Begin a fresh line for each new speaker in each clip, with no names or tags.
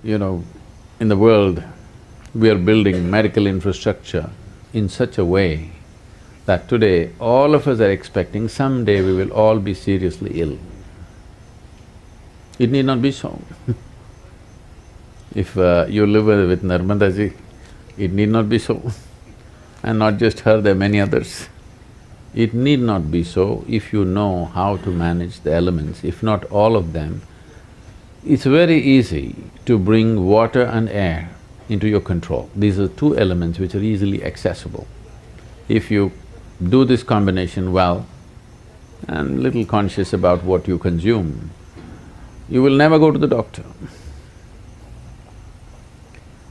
you know, in the world, we are building medical infrastructure in such a way that today all of us are expecting someday we will all be seriously ill. It need not be so. If you live with Narmada ji, it need not be so. And not just her, there are many others. It need not be so if you know how to manage the elements, if not all of them. It's very easy to bring water and air into your control. These are two elements which are easily accessible. If you do this combination well and little conscious about what you consume, you will never go to the doctor.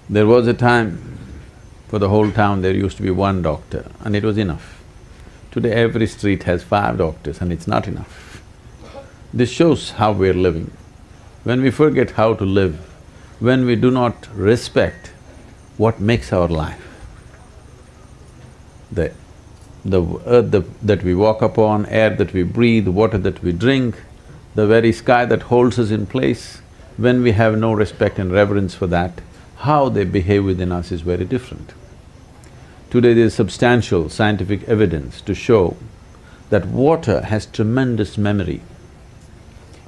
There was a time, for the whole town there used to be one doctor and it was enough. Today every street has 5 doctors and it's not enough. This shows how we're living. When we forget how to live, when we do not respect what makes our life, the earth that we walk upon, air that we breathe, water that we drink, the very sky that holds us in place, when we have no respect and reverence for that, how they behave within us is very different. Today there is substantial scientific evidence to show that water has tremendous memory.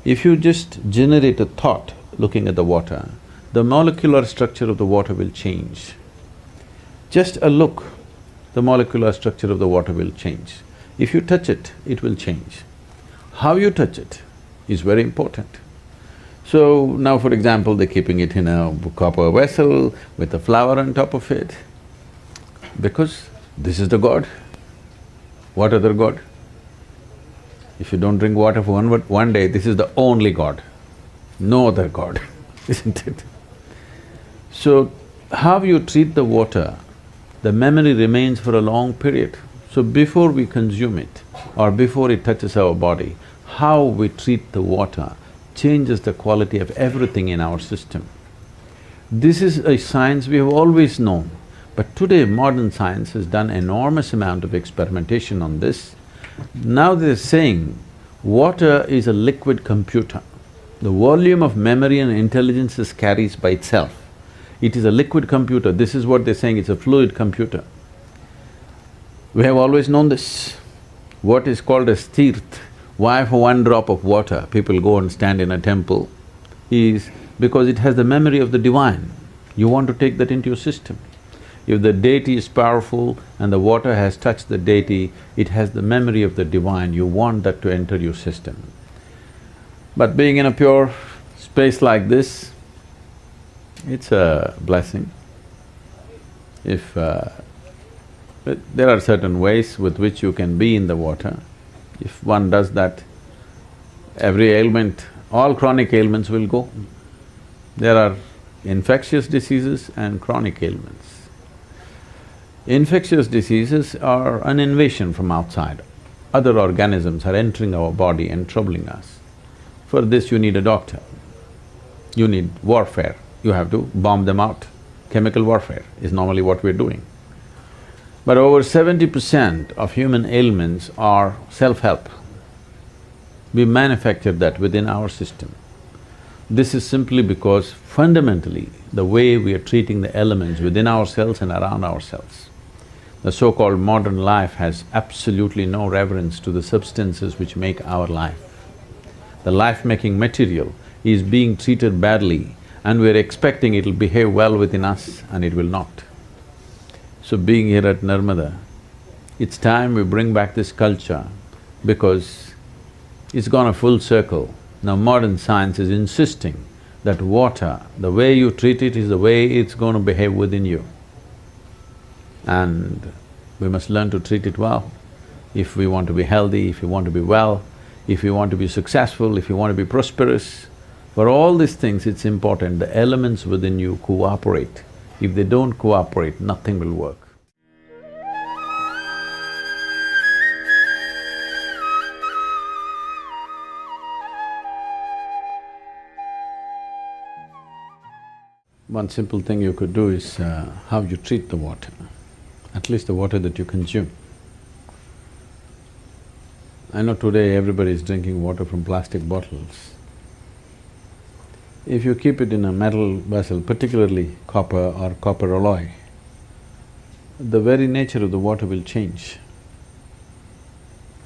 If you just generate a thought looking at the water, the molecular structure of the water will change. Just a look, the molecular structure of the water will change. If you touch it, it will change. How you touch it is very important. So now for example, they're keeping it in a copper vessel with a flower on top of it, because this is the God. What other God? If you don't drink water for one day, this is the only God, no other God, isn't it? So, how you treat the water, the memory remains for a long period. So before we consume it or before it touches our body, how we treat the water changes the quality of everything in our system. This is a science we have always known, but today modern science has done enormous amount of experimentation on this. Now they're saying water is a liquid computer. The volume of memory and intelligence it carries by itself. It is a liquid computer, this is what they're saying, it's a fluid computer. We have always known this. What is called as tirth, why for one drop of water people go and stand in a temple, is because it has the memory of the divine. You want to take that into your system. If the deity is powerful and the water has touched the deity, it has the memory of the divine, you want that to enter your system. But being in a pure space like this, it's a blessing. If… there are certain ways with which you can be in the water. If one does that, every ailment, all chronic ailments will go. There are infectious diseases and chronic ailments. Infectious diseases are an invasion from outside. Other organisms are entering our body and troubling us. For this you need a doctor. You need warfare, you have to bomb them out. Chemical warfare is normally what we're doing. But over 70% of human ailments are self-help. We manufacture that within our system. This is simply because fundamentally, the way we are treating the elements within ourselves and around ourselves. The so-called modern life has absolutely no reverence to the substances which make our life. The life-making material is being treated badly and we're expecting it'll behave well within us and it will not. So being here at Narmada, it's time we bring back this culture because it's gone a full circle. Now modern science is insisting that water, the way you treat it is the way it's going to behave within you. And we must learn to treat it well. If we want to be healthy, if we want to be well, if we want to be successful, if we want to be prosperous, for all these things it's important the elements within you cooperate. If they don't cooperate, nothing will work. One simple thing you could do is how you treat the water, at least the water that you consume. I know today everybody is drinking water from plastic bottles. If you keep it in a metal vessel, particularly copper or copper alloy, the very nature of the water will change.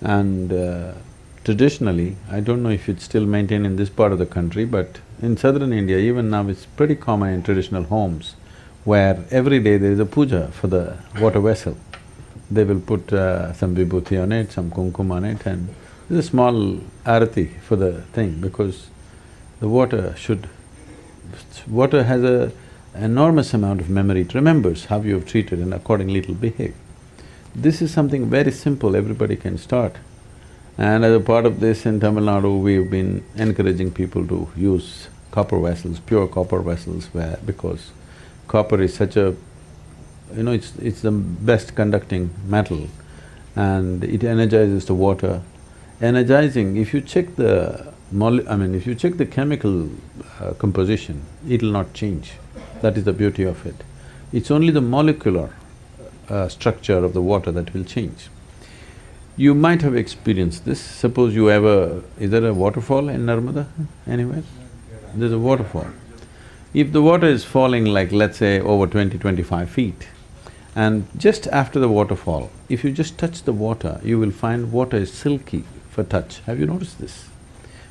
And traditionally, I don't know if it's still maintained in this part of the country, but in southern India, even now it's pretty common in traditional homes, where every day there is a puja for the water vessel. They will put some vibhuti on it, some kumkum on it, and there's a small arati for the thing, because the water should… water has a enormous amount of memory. It remembers how you have treated and accordingly it'll behave. This is something very simple, everybody can start. And as a part of this, in Tamil Nadu, we've been encouraging people to use copper vessels, pure copper vessels, because copper is such a… it's the best conducting metal and it energizes the water. Energizing, if you check the if you check the chemical composition, it'll not change. That is the beauty of it. It's only the molecular structure of the water that will change. You might have experienced this. Suppose you ever… is there a waterfall in Narmada anywhere? There's a waterfall. If the water is falling like, let's say, over 20-25 feet, and just after the waterfall, if you just touch the water, you will find water is silky for touch. Have you noticed this?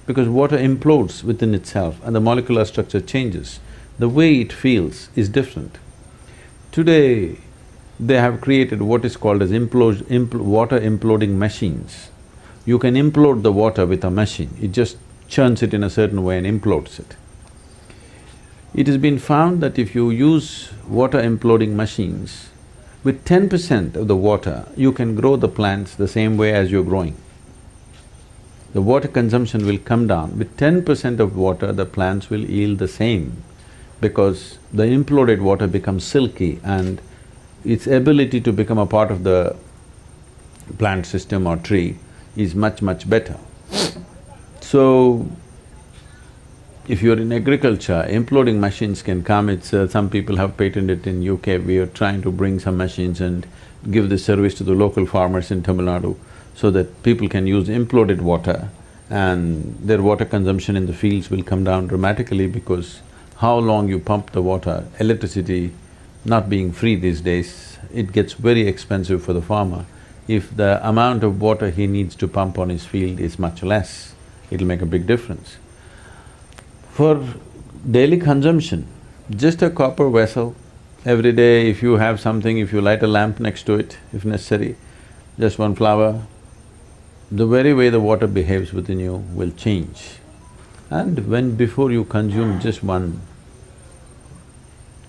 Because water implodes within itself and the molecular structure changes. The way it feels is different. Today, they have created what is called as water imploding machines. You can implode the water with a machine, it just churns it in a certain way and implodes it. It has been found that if you use water imploding machines, with 10% of the water, you can grow the plants the same way as you're growing. The water consumption will come down. With 10% of water, the plants will yield the same, because the imploded water becomes silky and its ability to become a part of the plant system or tree is much better. So, if you're in agriculture, imploding machines can come. Some people have patented it in UK. We are trying to bring some machines and give this service to the local farmers in Tamil Nadu, so that people can use imploded water and their water consumption in the fields will come down dramatically, because how long you pump the water, electricity not being free these days, it gets very expensive for the farmer. If the amount of water he needs to pump on his field is much less, it'll make a big difference. For daily consumption, just a copper vessel, every day if you have something, if you light a lamp next to it, if necessary, just one flower, the very way the water behaves within you will change. And before you consume just one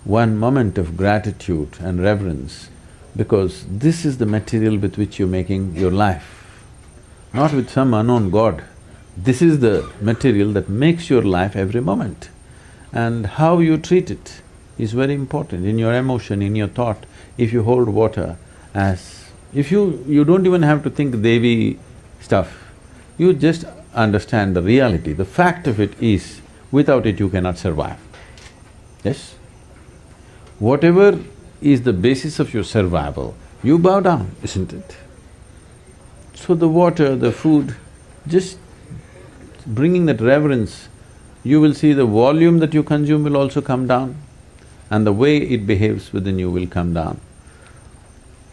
moment of gratitude and reverence, because this is the material with which you're making your life, not with some unknown god. This is the material that makes your life every moment. And how you treat it is very important in your emotion, in your thought. If you hold water as… you don't even have to think Devi stuff, you just understand the reality. The fact of it is, without it you cannot survive. Yes? Whatever is the basis of your survival, you bow down, isn't it? So the water, the food, just bringing that reverence, you will see the volume that you consume will also come down and the way it behaves within you will come down.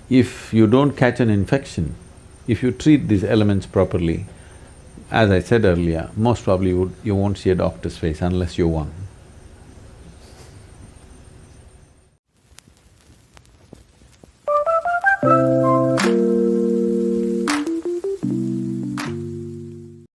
If you don't catch an infection, if you treat these elements properly, as I said earlier, most probably you won't see a doctor's face unless you're one.